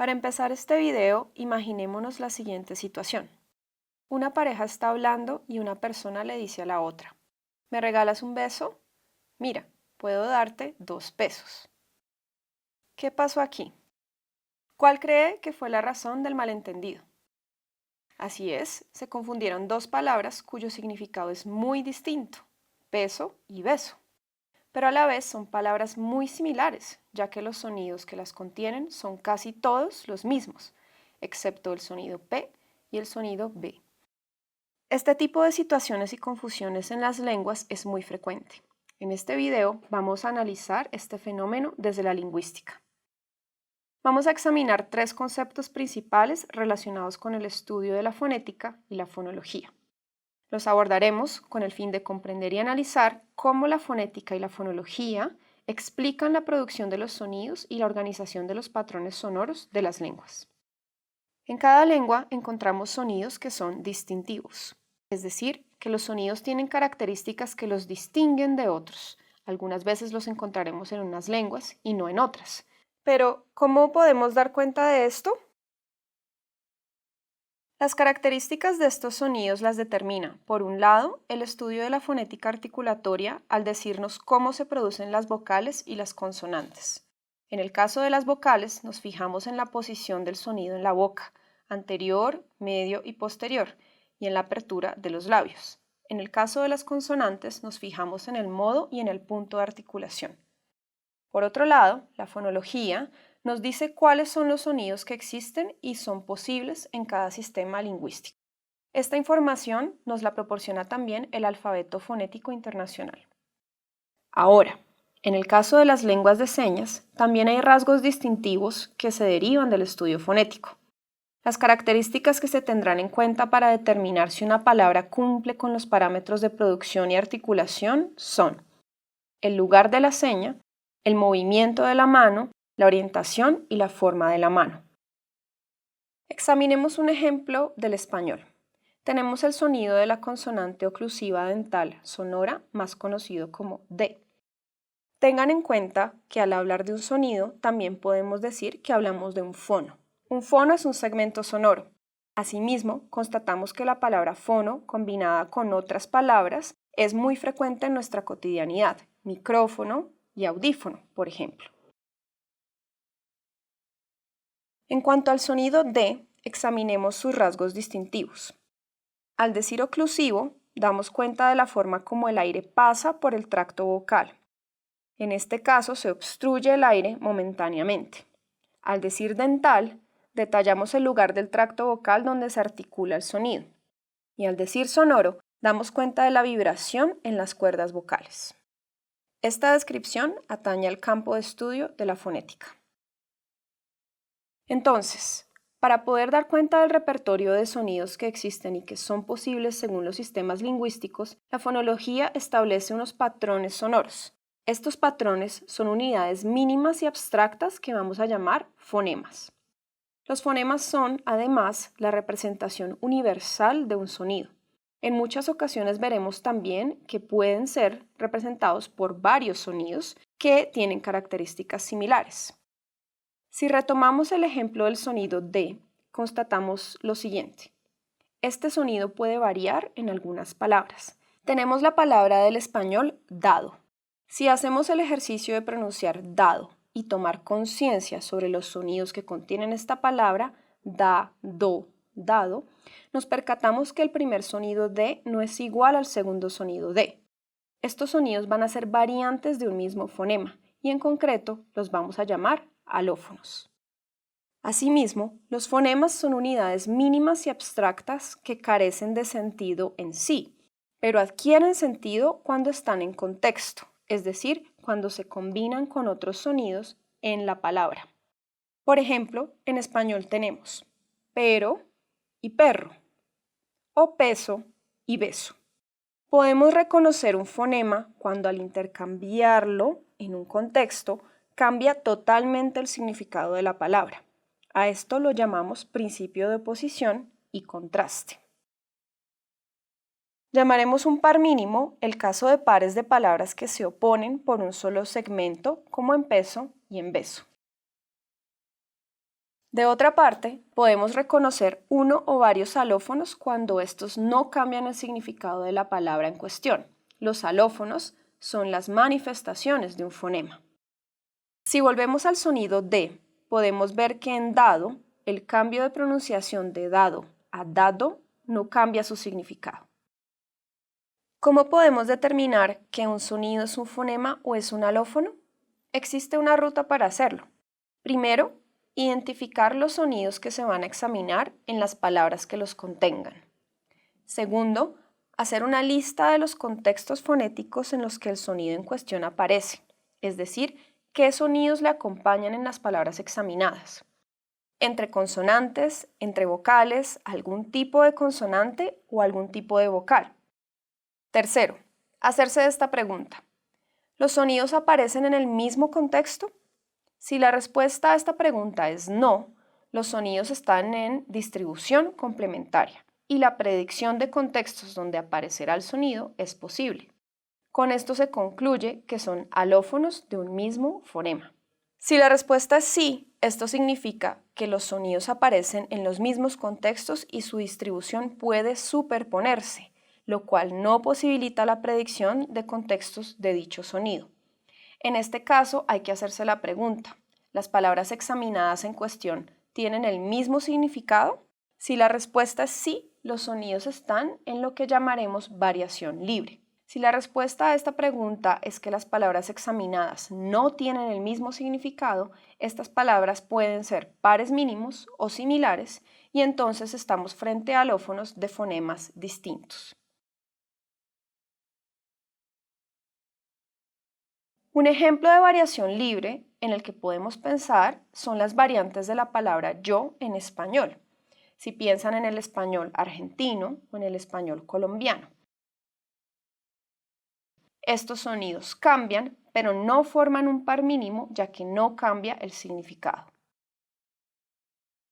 Para empezar este video, imaginémonos la siguiente situación. Una pareja está hablando y una persona le dice a la otra: ¿me regalas un beso? Mira, puedo darte 2 pesos. ¿Qué pasó aquí? ¿Cuál cree que fue la razón del malentendido? Así es, se confundieron dos palabras cuyo significado es muy distinto, peso y beso. Pero a la vez son palabras muy similares, ya que los sonidos que las contienen son casi todos los mismos, excepto el sonido P y el sonido B. Este tipo de situaciones y confusiones en las lenguas es muy frecuente. En este video vamos a analizar este fenómeno desde la lingüística. Vamos a examinar 3 conceptos principales relacionados con el estudio de la fonética y la fonología. Los abordaremos con el fin de comprender y analizar cómo la fonética y la fonología explican la producción de los sonidos y la organización de los patrones sonoros de las lenguas. En cada lengua encontramos sonidos que son distintivos, es decir, que los sonidos tienen características que los distinguen de otros. Algunas veces los encontraremos en unas lenguas y no en otras. Pero, ¿cómo podemos dar cuenta de esto? Las características de estos sonidos las determina, por un lado, el estudio de la fonética articulatoria al decirnos cómo se producen las vocales y las consonantes. En el caso de las vocales, nos fijamos en la posición del sonido en la boca, anterior, medio y posterior, y en la apertura de los labios. En el caso de las consonantes, nos fijamos en el modo y en el punto de articulación. Por otro lado, la fonología nos dice cuáles son los sonidos que existen y son posibles en cada sistema lingüístico. Esta información nos la proporciona también el alfabeto fonético internacional. Ahora, en el caso de las lenguas de señas, también hay rasgos distintivos que se derivan del estudio fonético. Las características que se tendrán en cuenta para determinar si una palabra cumple con los parámetros de producción y articulación son el lugar de la seña, el movimiento de la mano, la orientación y la forma de la mano. Examinemos un ejemplo del español. Tenemos el sonido de la consonante oclusiva dental sonora, más conocido como D. Tengan en cuenta que al hablar de un sonido también podemos decir que hablamos de un fono. Un fono es un segmento sonoro. Asimismo, constatamos que la palabra fono, combinada con otras palabras, es muy frecuente en nuestra cotidianidad: micrófono y audífono, por ejemplo. En cuanto al sonido D, examinemos sus rasgos distintivos. Al decir oclusivo, damos cuenta de la forma como el aire pasa por el tracto vocal. En este caso, se obstruye el aire momentáneamente. Al decir dental, detallamos el lugar del tracto vocal donde se articula el sonido. Y al decir sonoro, damos cuenta de la vibración en las cuerdas vocales. Esta descripción atañe al campo de estudio de la fonética. Entonces, para poder dar cuenta del repertorio de sonidos que existen y que son posibles según los sistemas lingüísticos, la fonología establece unos patrones sonoros. Estos patrones son unidades mínimas y abstractas que vamos a llamar fonemas. Los fonemas son, además, la representación universal de un sonido. En muchas ocasiones veremos también que pueden ser representados por varios sonidos que tienen características similares. Si retomamos el ejemplo del sonido D, constatamos lo siguiente. Este sonido puede variar en algunas palabras. Tenemos la palabra del español dado. Si hacemos el ejercicio de pronunciar dado y tomar conciencia sobre los sonidos que contienen esta palabra, da, do, dado, nos percatamos que el primer sonido D no es igual al segundo sonido D. Estos sonidos van a ser variantes de un mismo fonema y en concreto los vamos a llamar alófonos. Asimismo, los fonemas son unidades mínimas y abstractas que carecen de sentido en sí, pero adquieren sentido cuando están en contexto, es decir, cuando se combinan con otros sonidos en la palabra. Por ejemplo, en español tenemos pero y perro, o peso y beso. Podemos reconocer un fonema cuando al intercambiarlo en un contexto cambia totalmente el significado de la palabra. A esto lo llamamos principio de oposición y contraste. Llamaremos un par mínimo el caso de pares de palabras que se oponen por un solo segmento, como en peso y en beso. De otra parte, podemos reconocer uno o varios alófonos cuando estos no cambian el significado de la palabra en cuestión. Los alófonos son las manifestaciones de un fonema. Si volvemos al sonido D, podemos ver que en dado, el cambio de pronunciación de dado a dado no cambia su significado. ¿Cómo podemos determinar que un sonido es un fonema o es un alófono? Existe una ruta para hacerlo. Primero, identificar los sonidos que se van a examinar en las palabras que los contengan. Segundo, hacer una lista de los contextos fonéticos en los que el sonido en cuestión aparece, es decir, qué sonidos le acompañan en las palabras examinadas. Entre consonantes, entre vocales, algún tipo de consonante o algún tipo de vocal. Tercero, hacerse esta pregunta. ¿Los sonidos aparecen en el mismo contexto? Si la respuesta a esta pregunta es no, los sonidos están en distribución complementaria y la predicción de contextos donde aparecerá el sonido es posible. Con esto se concluye que son alófonos de un mismo fonema. Si la respuesta es sí, esto significa que los sonidos aparecen en los mismos contextos y su distribución puede superponerse, lo cual no posibilita la predicción de contextos de dicho sonido. En este caso hay que hacerse la pregunta, ¿las palabras examinadas en cuestión tienen el mismo significado? Si la respuesta es sí, los sonidos están en lo que llamaremos variación libre. Si la respuesta a esta pregunta es que las palabras examinadas no tienen el mismo significado, estas palabras pueden ser pares mínimos o similares y entonces estamos frente a alófonos de fonemas distintos. Un ejemplo de variación libre en el que podemos pensar son las variantes de la palabra yo en español, si piensan en el español argentino o en el español colombiano. Estos sonidos cambian, pero no forman un par mínimo ya que no cambia el significado.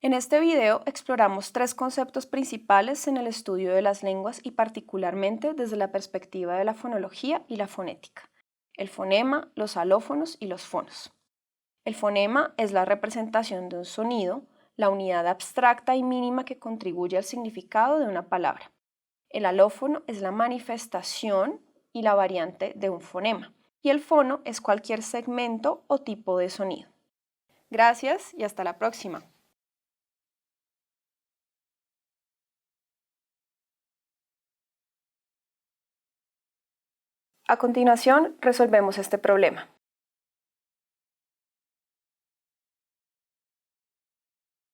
En este video exploramos tres conceptos principales en el estudio de las lenguas y particularmente desde la perspectiva de la fonología y la fonética: el fonema, los alófonos y los fonos. El fonema es la representación de un sonido, la unidad abstracta y mínima que contribuye al significado de una palabra. El alófono es la manifestación y la variante de un fonema, y el fono es cualquier segmento o tipo de sonido. Gracias y hasta la próxima. A continuación, resolvemos este problema.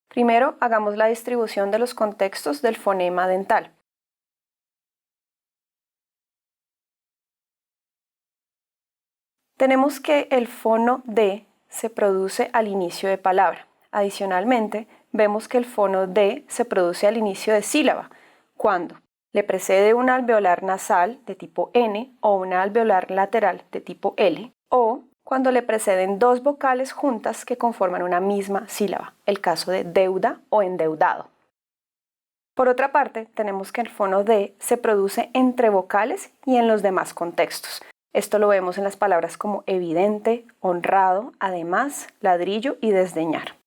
Primero, hagamos la distribución de los contextos del fonema dental. Tenemos que el fono D se produce al inicio de palabra. Adicionalmente, vemos que el fono D se produce al inicio de sílaba, cuando le precede una alveolar nasal de tipo N o una alveolar lateral de tipo L, o cuando le preceden dos vocales juntas que conforman una misma sílaba, el caso de deuda o endeudado. Por otra parte, tenemos que el fono D se produce entre vocales y en los demás contextos. Esto lo vemos en las palabras como evidente, honrado, además, ladrillo y desdeñar.